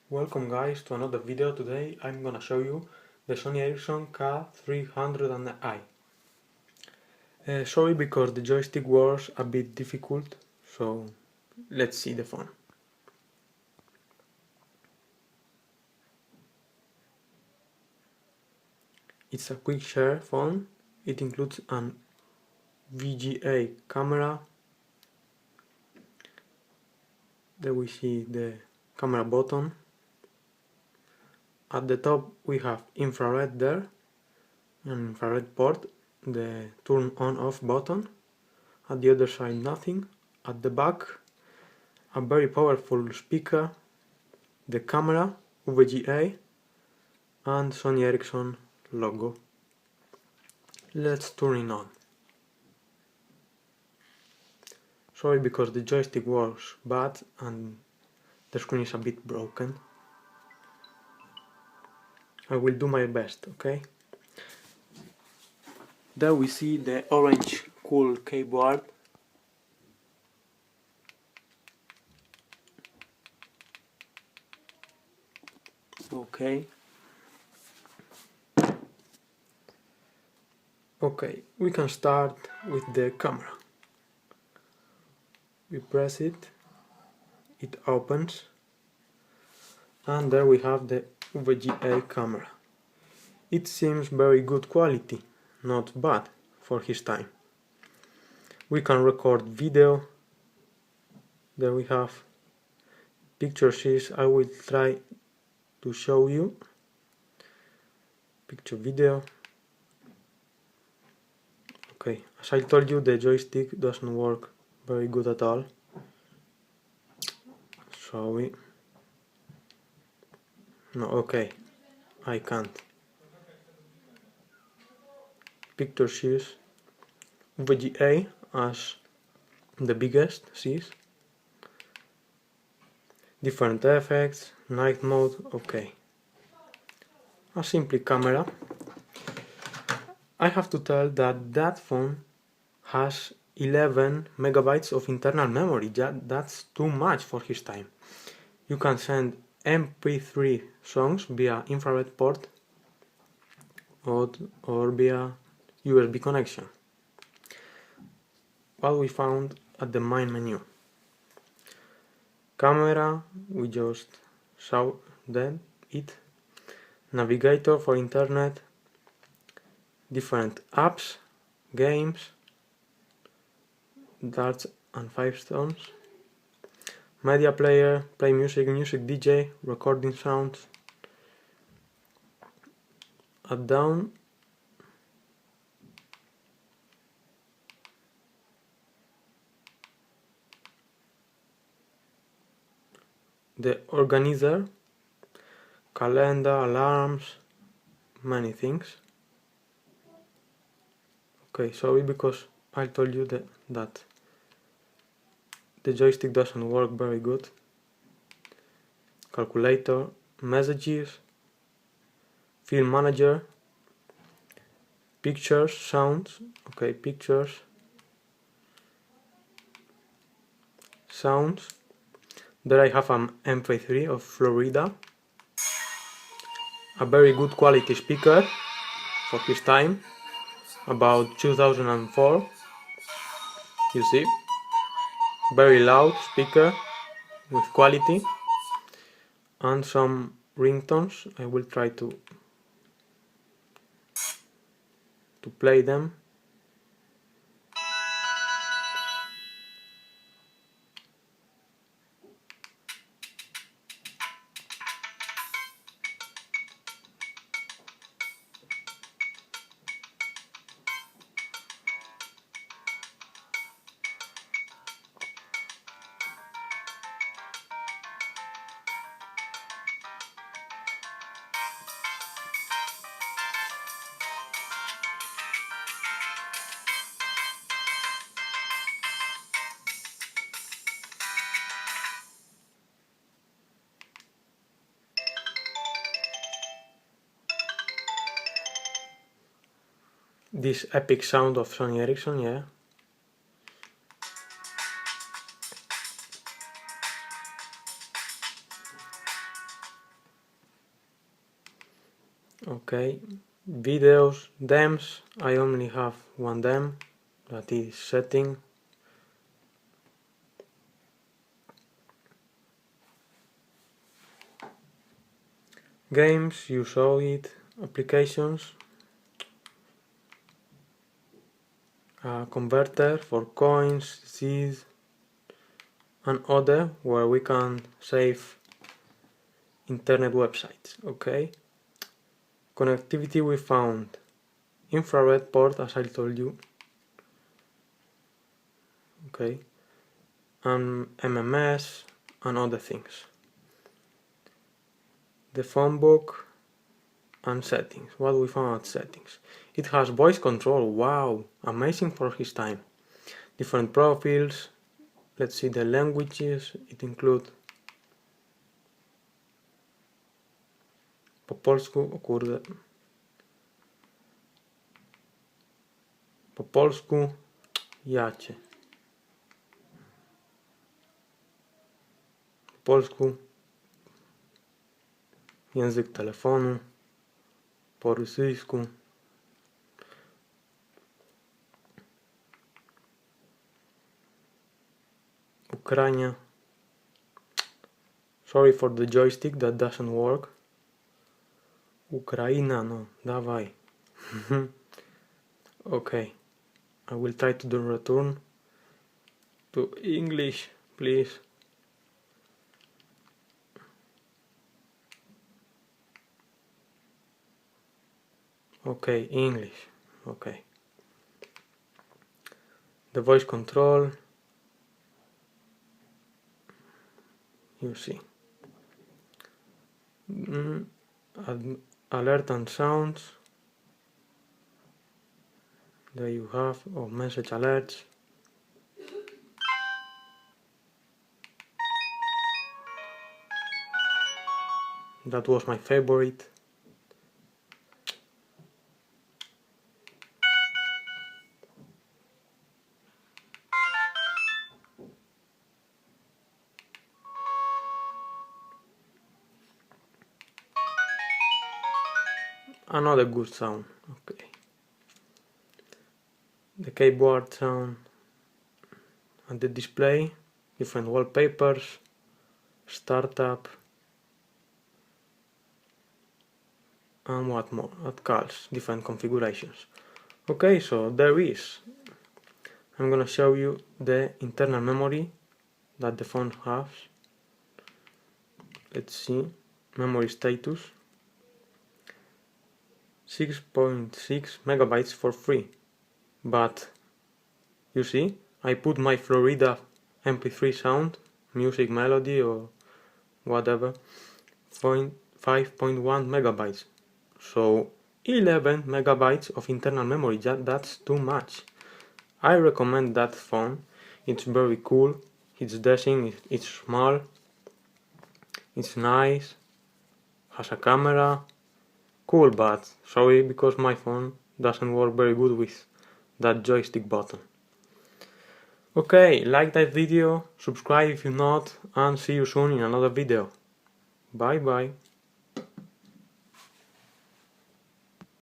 Welcome guys to another video. Today I'm gonna show you the Sony Ericsson K300i. Sorry because the joystick was a bit difficult, so let's see the phone. It's a quick share phone. It includes an VGA camera. There we see the camera button. At the top we have infrared there, an infrared port, the turn on off button. At the other side nothing. At the back a very powerful speaker, the camera, VGA and Sony Ericsson logo. Let's turn it on. Sorry because the joystick was bad and the screen is a bit broken. I will do my best, okay? There we see the orange cool keyboard. Okay. Okay, we can start with the camera. We press it, it opens, and there we have the VGA camera. It seems very good quality, not bad for his time. We can record video. There we have picture series. I will try to show you picture video. Okay, as I told you, the joystick doesn't work very good at all. Sorry. No, okay, I can't. Picture series, VGA as the biggest series. Different effects, night mode, okay. A simple camera. I have to tell that that phone has 11 megabytes of internal memory. That's too much for his time. You can send MP3 songs via infrared port or via USB connection. What we found at the main menu. Camera, we just saw it. Navigator for internet. Different apps, games, darts and 5 stones. Media player, play music, music DJ, recording sounds. At down the organizer, calendar, alarms, many things. Okay, sorry because I told you that the joystick doesn't work very good. Calculator, messages, film manager, pictures, sounds, okay, pictures, sounds. There I have an MP3 of Florida, a very good quality speaker for his time, about 2004, you see, very loud speaker with quality, and some ringtones. I will try to play them. this epic sound of Sony Ericsson, yeah. Okay, videos, dems, I only have one dem, that is setting. Games, you saw it, applications, a converter for coins, Z's, and other where we can save internet websites, okay? Connectivity we found infrared port, as I told you, okay, and MMS and other things. The phone book and settings. What we found at settings? It has voice control. Wow, amazing for his time. Different profiles. Let's see the languages. It includes po polsku, o kurde, po polsku, jacie, po polsku, język telefonu, po rosyjsku, Ukraina. Sorry for the joystick that doesn't work. Ukraina, no, dawaj. Okay, I will try to do return to English, please. Okay, English, okay. The voice control, you see. Alert and sounds. There you have, message alerts. That was my favorite. Another good sound, okay. The keyboard sound and the display, different wallpapers, startup, and what more, at calls, different configurations. Okay, so there is. I'm gonna show you the internal memory that the phone has. Let's see, memory status. 6.6 megabytes for free, but you see, I put my Florida MP3 sound, music melody or whatever, 5.1 megabytes, so 11 megabytes of internal memory. That's too much. I recommend that phone. It's very cool, it's decent, it's small, it's nice, has a camera, cool, but sorry, because my phone doesn't work very good with that joystick button. Okay, like that video, subscribe if you're not, and see you soon in another video. Bye bye.